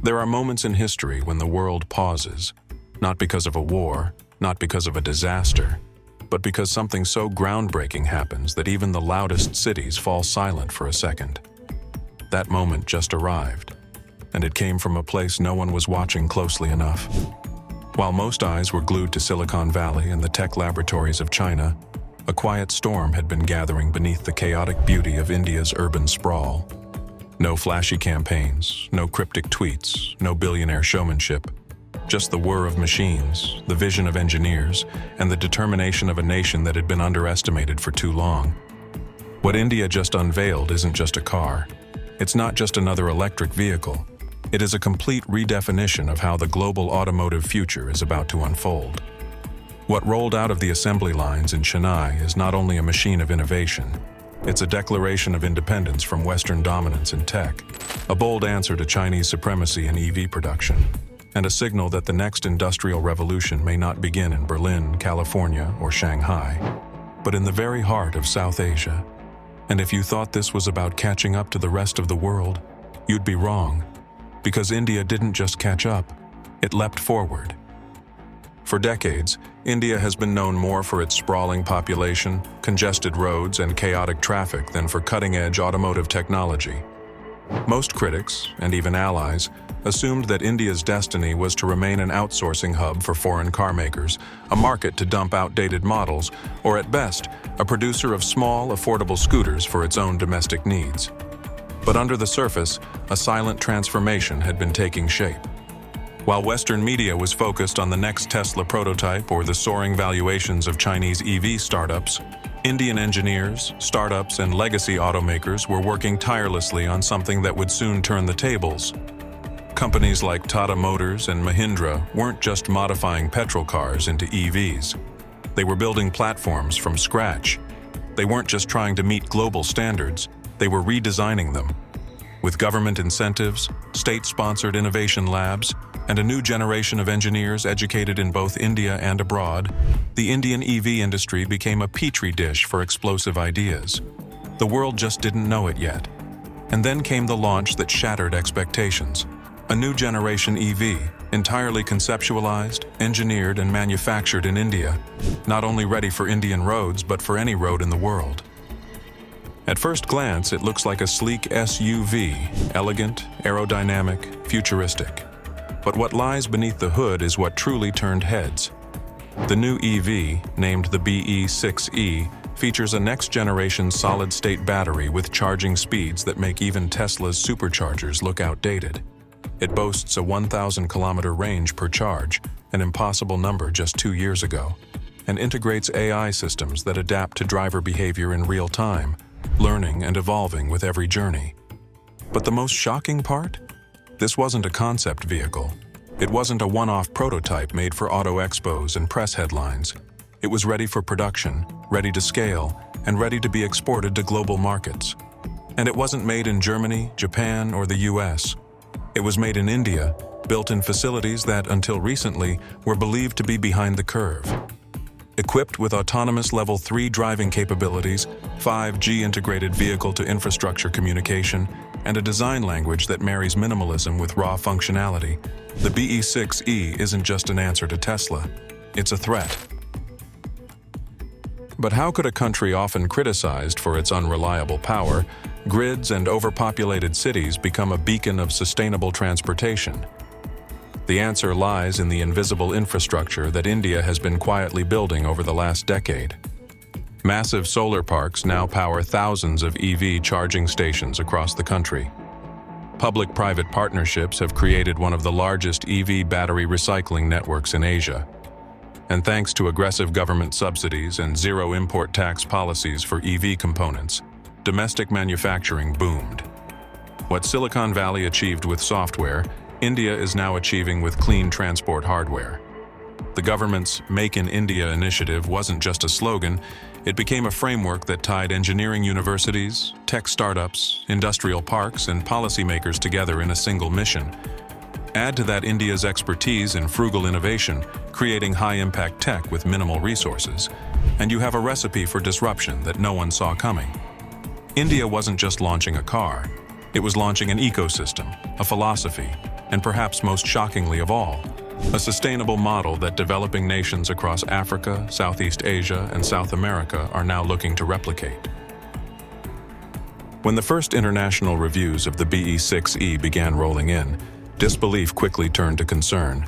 There are moments in history when the world pauses, not because of a war, not because of a disaster, but because something so groundbreaking happens that even the loudest cities fall silent for a second. That moment just arrived, and it came from a place no one was watching closely enough. While most eyes were glued to Silicon Valley and the tech laboratories of China, a quiet storm had been gathering beneath the chaotic beauty of India's urban sprawl. No flashy campaigns, no cryptic tweets, no billionaire showmanship. Just the whir of machines, the vision of engineers, and the determination of a nation that had been underestimated for too long. What India just unveiled isn't just a car. It's not just another electric vehicle. It is a complete redefinition of how the global automotive future is about to unfold. What rolled out of the assembly lines in Chennai is not only a machine of innovation, it's a declaration of independence from Western dominance in tech, a bold answer to Chinese supremacy in EV production, and a signal that the next industrial revolution may not begin in Berlin, California, or Shanghai, but in the very heart of South Asia. And if you thought this was about catching up to the rest of the world, you'd be wrong. Because India didn't just catch up, it leapt forward. For decades, India has been known more for its sprawling population, congested roads, and chaotic traffic than for cutting-edge automotive technology. Most critics, and even allies, assumed that India's destiny was to remain an outsourcing hub for foreign car makers, a market to dump outdated models, or at best, a producer of small, affordable scooters for its own domestic needs. But under the surface, a silent transformation had been taking shape. While Western media was focused on the next Tesla prototype or the soaring valuations of Chinese EV startups, Indian engineers, startups, and legacy automakers were working tirelessly on something that would soon turn the tables. Companies like Tata Motors and Mahindra weren't just modifying petrol cars into EVs. They were building platforms from scratch. They weren't just trying to meet global standards, they were redesigning them. With government incentives, state-sponsored innovation labs, and a new generation of engineers educated in both India and abroad, the Indian EV industry became a petri dish for explosive ideas. The world just didn't know it yet. And then came the launch that shattered expectations. A new generation EV, entirely conceptualized, engineered, and manufactured in India, not only ready for Indian roads, but for any road in the world. At first glance, it looks like a sleek SUV, elegant, aerodynamic, futuristic. But what lies beneath the hood is what truly turned heads. The new EV, named the BE6E, features a next-generation solid-state battery with charging speeds that make even Tesla's superchargers look outdated. It boasts a 1,000-kilometer range per charge, an impossible number just 2 years ago, and integrates AI systems that adapt to driver behavior in real time, learning and evolving with every journey. But the most shocking part? This wasn't a concept vehicle. It wasn't a one-off prototype made for auto expos and press headlines. It was ready for production, ready to scale, and ready to be exported to global markets. And it wasn't made in Germany, Japan, or the US. It was made in India, built in facilities that, until recently, were believed to be behind the curve. Equipped with autonomous Level 3 driving capabilities, 5G integrated vehicle-to-infrastructure communication, and a design language that marries minimalism with raw functionality, the BE6E isn't just an answer to Tesla, it's a threat. But how could a country often criticized for its unreliable power, grids, and overpopulated cities become a beacon of sustainable transportation? The answer lies in the invisible infrastructure that India has been quietly building over the last decade. Massive solar parks now power thousands of EV charging stations across the country. Public-private partnerships have created one of the largest EV battery recycling networks in Asia. And thanks to aggressive government subsidies and zero import tax policies for EV components, domestic manufacturing boomed. What Silicon Valley achieved with software, India is now achieving with clean transport hardware. The government's Make in India initiative wasn't just a slogan, it became a framework that tied engineering universities, tech startups, industrial parks, and policymakers together in a single mission. Add to that India's expertise in frugal innovation, creating high-impact tech with minimal resources, and you have a recipe for disruption that no one saw coming. India wasn't just launching a car, it was launching an ecosystem, a philosophy, and perhaps most shockingly of all, a sustainable model that developing nations across Africa, Southeast Asia, and South America are now looking to replicate. When the first international reviews of the BE6E began rolling in, disbelief quickly turned to concern.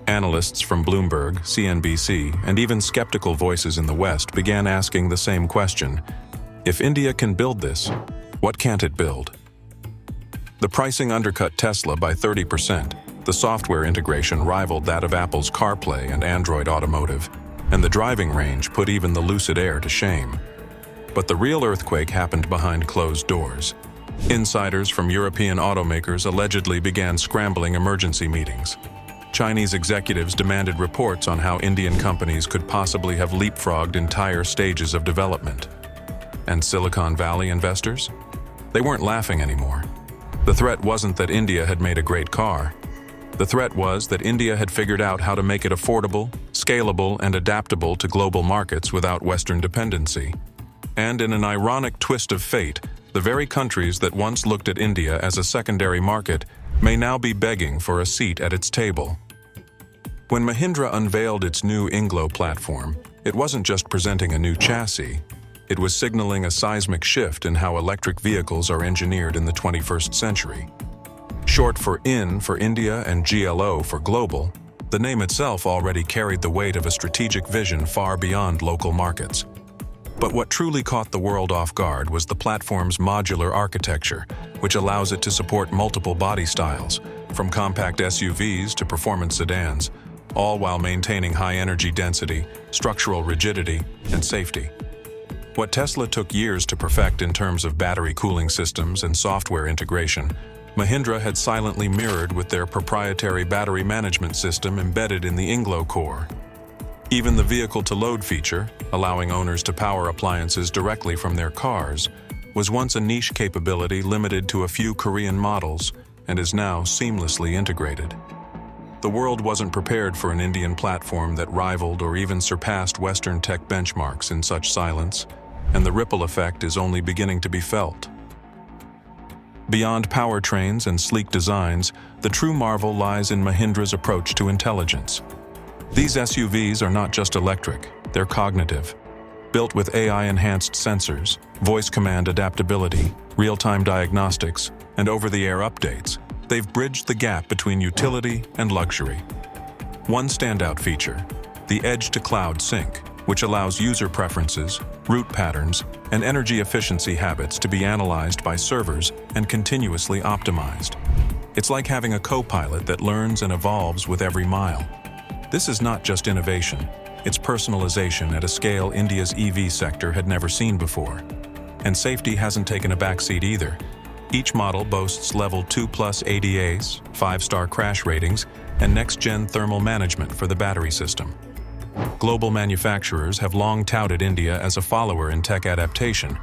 Analysts from Bloomberg, CNBC, and even skeptical voices in the West began asking the same question: if India can build this, what can't it build? The pricing undercut Tesla by 30%, the software integration rivaled that of Apple's CarPlay and Android Automotive, and the driving range put even the Lucid Air to shame. But the real earthquake happened behind closed doors. Insiders from European automakers allegedly began scrambling emergency meetings. Chinese executives demanded reports on how Indian companies could possibly have leapfrogged entire stages of development. And Silicon Valley investors? They weren't laughing anymore. The threat wasn't that India had made a great car. The threat was that India had figured out how to make it affordable, scalable, and adaptable to global markets without Western dependency. And in an ironic twist of fate, the very countries that once looked at India as a secondary market may now be begging for a seat at its table. When Mahindra unveiled its new Inglo platform, it wasn't just presenting a new chassis. It was signaling a seismic shift in how electric vehicles are engineered in the 21st century. Short for IN for India and GLO for global, the name itself already carried the weight of a strategic vision far beyond local markets. But what truly caught the world off guard was the platform's modular architecture, which allows it to support multiple body styles, from compact SUVs to performance sedans, all while maintaining high energy density, structural rigidity, and safety. What Tesla took years to perfect in terms of battery cooling systems and software integration, Mahindra had silently mirrored with their proprietary battery management system embedded in the Inglo core. Even the vehicle-to-load feature, allowing owners to power appliances directly from their cars, was once a niche capability limited to a few Korean models and is now seamlessly integrated. The world wasn't prepared for an Indian platform that rivaled or even surpassed Western tech benchmarks in such silence, and the ripple effect is only beginning to be felt. Beyond powertrains and sleek designs, the true marvel lies in Mahindra's approach to intelligence. These SUVs are not just electric, they're cognitive. Built with AI-enhanced sensors, voice command adaptability, real-time diagnostics, and over-the-air updates, they've bridged the gap between utility and luxury. One standout feature, the edge-to-cloud sync, which allows user preferences, route patterns, and energy efficiency habits to be analyzed by servers and continuously optimized. It's like having a co-pilot that learns and evolves with every mile. This is not just innovation, it's personalization at a scale India's EV sector had never seen before. And safety hasn't taken a backseat either. Each model boasts Level 2+ ADAs, 5-star crash ratings, and next-gen thermal management for the battery system. Global manufacturers have long touted India as a follower in tech adaptation,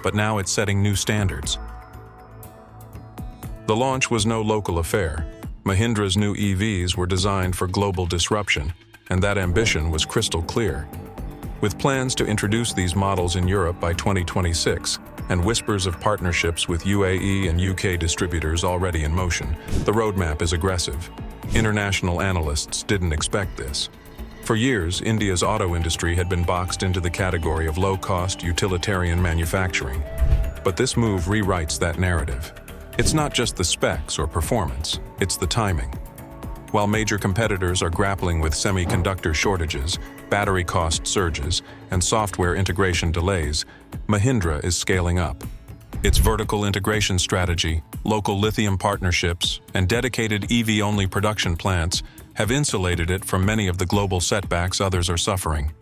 but now it's setting new standards. The launch was no local affair. Mahindra's new EVs were designed for global disruption, and that ambition was crystal clear. With plans to introduce these models in Europe by 2026, and whispers of partnerships with UAE and UK distributors already in motion, the roadmap is aggressive. International analysts didn't expect this. For years, India's auto industry had been boxed into the category of low-cost, utilitarian manufacturing. But this move rewrites that narrative. It's not just the specs or performance, it's the timing. While major competitors are grappling with semiconductor shortages, battery cost surges, and software integration delays, Mahindra is scaling up. Its vertical integration strategy, local lithium partnerships, and dedicated EV-only production plants have insulated it from many of the global setbacks others are suffering.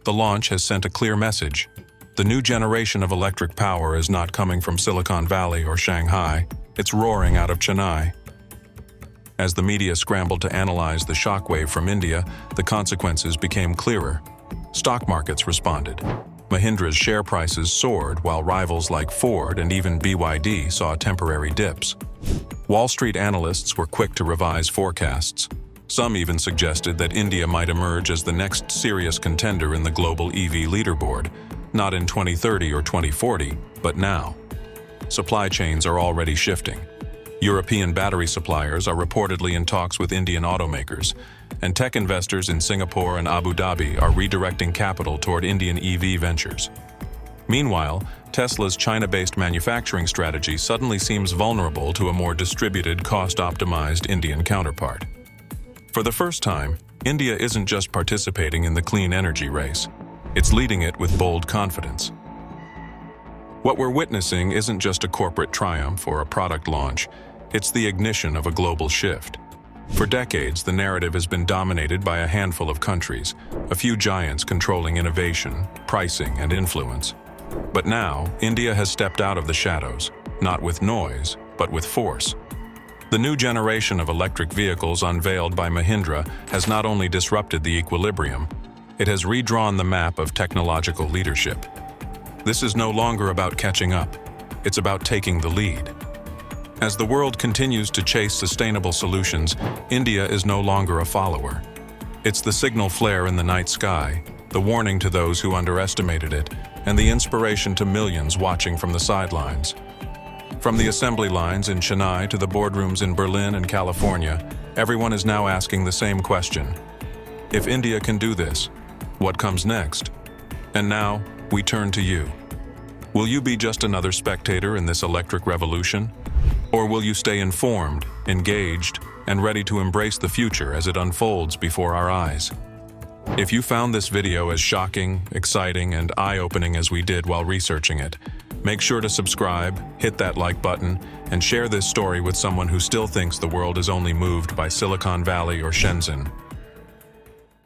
The launch has sent a clear message. The new generation of electric power is not coming from Silicon Valley or Shanghai, it's roaring out of Chennai. As the media scrambled to analyze the shockwave from India, the consequences became clearer. Stock markets responded. Mahindra's share prices soared while rivals like Ford and even BYD saw temporary dips. Wall Street analysts were quick to revise forecasts. Some even suggested that India might emerge as the next serious contender in the global EV leaderboard, not in 2030 or 2040, but now. Supply chains are already shifting. European battery suppliers are reportedly in talks with Indian automakers, and tech investors in Singapore and Abu Dhabi are redirecting capital toward Indian EV ventures. Meanwhile, Tesla's China-based manufacturing strategy suddenly seems vulnerable to a more distributed, cost-optimized Indian counterpart. For the first time, India isn't just participating in the clean energy race, it's leading it with bold confidence. What we're witnessing isn't just a corporate triumph or a product launch, it's the ignition of a global shift. For decades, the narrative has been dominated by a handful of countries, a few giants controlling innovation, pricing, and influence. But now, India has stepped out of the shadows, not with noise, but with force. The new generation of electric vehicles unveiled by Mahindra has not only disrupted the equilibrium, it has redrawn the map of technological leadership. This is no longer about catching up, it's about taking the lead. As the world continues to chase sustainable solutions, India is no longer a follower. It's the signal flare in the night sky, the warning to those who underestimated it, and the inspiration to millions watching from the sidelines. From the assembly lines in Chennai to the boardrooms in Berlin and California, everyone is now asking the same question. If India can do this, what comes next? And now, we turn to you. Will you be just another spectator in this electric revolution? Or will you stay informed, engaged, and ready to embrace the future as it unfolds before our eyes? If you found this video as shocking, exciting, and eye-opening as we did while researching it, make sure to subscribe, hit that like button, and share this story with someone who still thinks the world is only moved by Silicon Valley or Shenzhen.